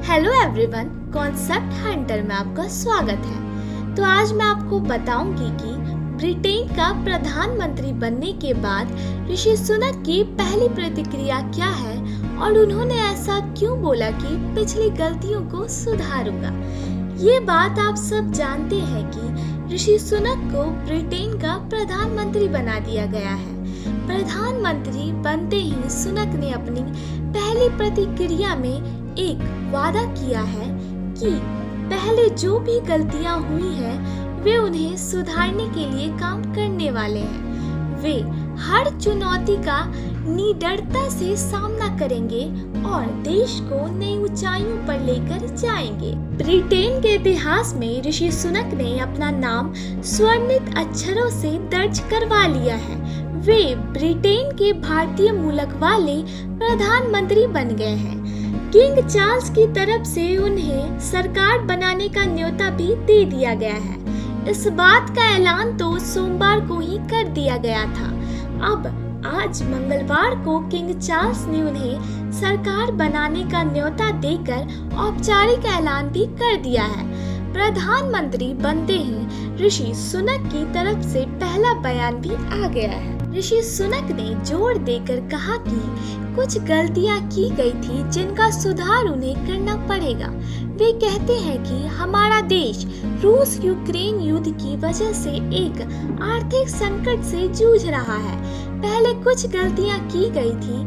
Hello everyone, concept Hunter में आपका स्वागत है। तो आज मैं आपको बताऊंगी कि ब्रिटेन का प्रधानमंत्री बनने के बाद ऋषि सुनक की पहली प्रतिक्रिया क्या है और उन्होंने ऐसा क्यों बोला कि पिछली गलतियों को सुधारूंगा। ये बात आप सब जानते हैं कि ऋषि सुनक को ब्रिटेन का प्रधानमंत्री बना दिया गया है। प्रधानमंत्री बनते ही सुनक ने अपनी पहली प्रतिक्रिया में एक वादा किया है कि पहले जो भी गलतियां हुई हैं वे उन्हें सुधारने के लिए काम करने वाले हैं। वे हर चुनौती का निडरता से सामना करेंगे और देश को नई ऊंचाइयों पर लेकर जाएंगे। ब्रिटेन के इतिहास में ऋषि सुनक ने अपना नाम स्वर्णित अक्षरों से दर्ज करवा लिया है। वे ब्रिटेन के भारतीय मूलक वाले प्रधानमंत्री बन गए हैं। किंग चार्ल्स की तरफ से उन्हें सरकार बनाने का न्योता भी दे दिया गया है। इस बात का ऐलान तो सोमवार को ही कर दिया गया था। अब आज मंगलवार को किंग चार्ल्स ने उन्हें सरकार बनाने का न्योता देकर औपचारिक ऐलान भी कर दिया है। प्रधानमंत्री बनते ही ऋषि सुनक की तरफ से पहला बयान भी आ गया है। ऋषि सुनक ने जोर देकर कहा कि कुछ गलतियां की गई थी जिनका सुधार उन्हें करना पड़ेगा। वे कहते हैं कि हमारा देश रूस यूक्रेन युद्ध की वजह से एक आर्थिक संकट से जूझ रहा है। पहले कुछ गलतियां की गई थी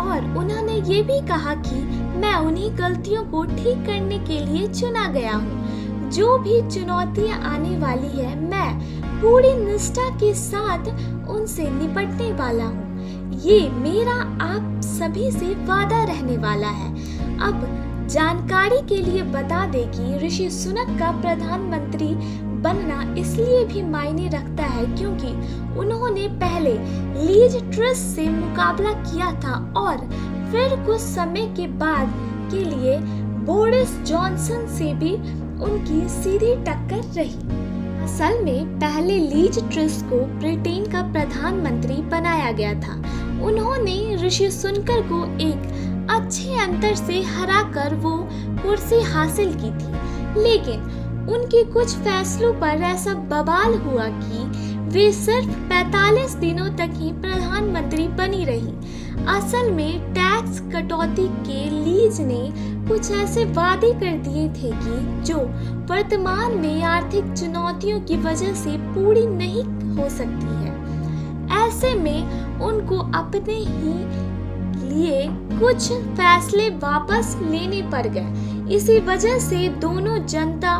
और उन्होंने ये भी कहा कि मैं उन्हीं गलतियों को ठीक करने के लिए चुना गया हूँ। जो भी चुनौतियां आने वाली है मैं पूरी निष्ठा के साथ उनसे निपटने वाला हूँ। ये मेरा आप सभी से वादा रहने वाला है। अब जानकारी के लिए बता दें कि ऋषि सुनक का प्रधानमंत्री बनना इसलिए भी मायने रखता है क्योंकि उन्होंने पहले लीज ट्रस से मुकाबला किया था और फिर कुछ समय के बाद के लिए बोरिस जॉनसन से भी उनकी सीधी टक्कर रही। असल में पहले लीज ट्रस को ब्रिटेन का प्रधानमंत्री बनाया गया था। उन्होंने ऋषि सुनक को एक अच्छे अंतर से हराकर वो कुर्सी हासिल की थी, लेकिन उनके कुछ फैसलों पर ऐसा बवाल हुआ कि वे सिर्फ 45 दिनों तक ही प्रधानमंत्री बनी रही। असल में टैक्स कटौती के लीज ने कुछ ऐसे वादे कर दिए थे कि जो वर्तमान में आर्थिक चुनौतियों की वजह से पूरी नहीं हो सकती है। ऐसे में उनको अपने ही लिए कुछ फैसले वापस लेने पड़ गए। इसी वजह से दोनों जनता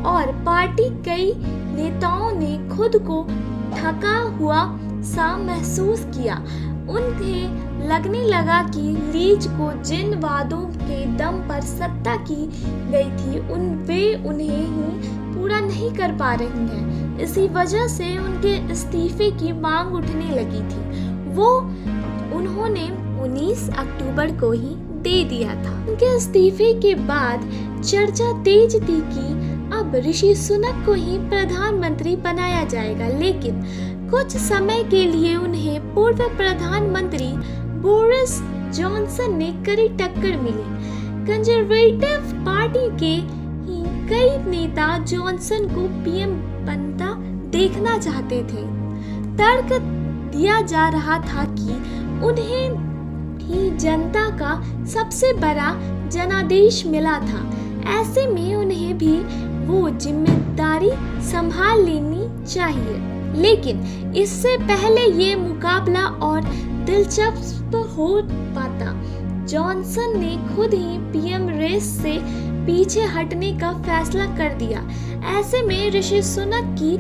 और पार्टी कई नेताओं ने खुद को थका हुआ सा महसूस किया। उन्हें लगने लगा कि लीज को जिन वादों के दम पर सत्ता की गई थी वे उन्हें ही पूरा नहीं कर पा रही हैं। इसी वजह से उनके इस्तीफे की मांग उठने लगी थी। वो उन्होंने 19 अक्टूबर को ही दे दिया था। उनके इस्तीफे के बाद चर्चा तेज थी कि अब ऋषि सुनक को ही प्रधानमंत्री बनाया जाएगा, लेकिन कुछ समय के लिए उन्हें पूर्व प्रधानमंत्री बोरिस जॉनसन ने कड़ी टक्कर मिली। कंजर्वेटिव पार्टी के ही कई नेता जॉनसन को पीएम बनता देखना चाहते थे। तर्क दिया जा रहा था कि उन्हें ही जनता का सबसे बड़ा जनादेश मिला था। ऐसे में उन्हें भी वो जिम्मेदारी संभाल लेनी चाहिए, लेकिन इससे पहले ये मुकाबला और दिलचस्प हो पाता। जॉनसन ने खुद ही पीएम रेस से पीछे हटने का फैसला कर दिया। ऐसे में ऋषि सुनक की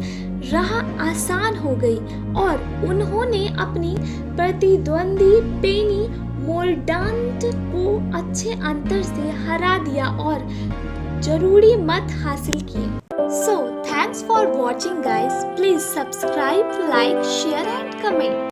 राह आसान हो गई और उन्होंने अपनी प्रतिद्वंदी पेनी मोर्डांट को अच्छे अंतर से हरा दिया और जरूरी मत हासिल किए। So, thanks for watching guys. Please subscribe, like, share and comment.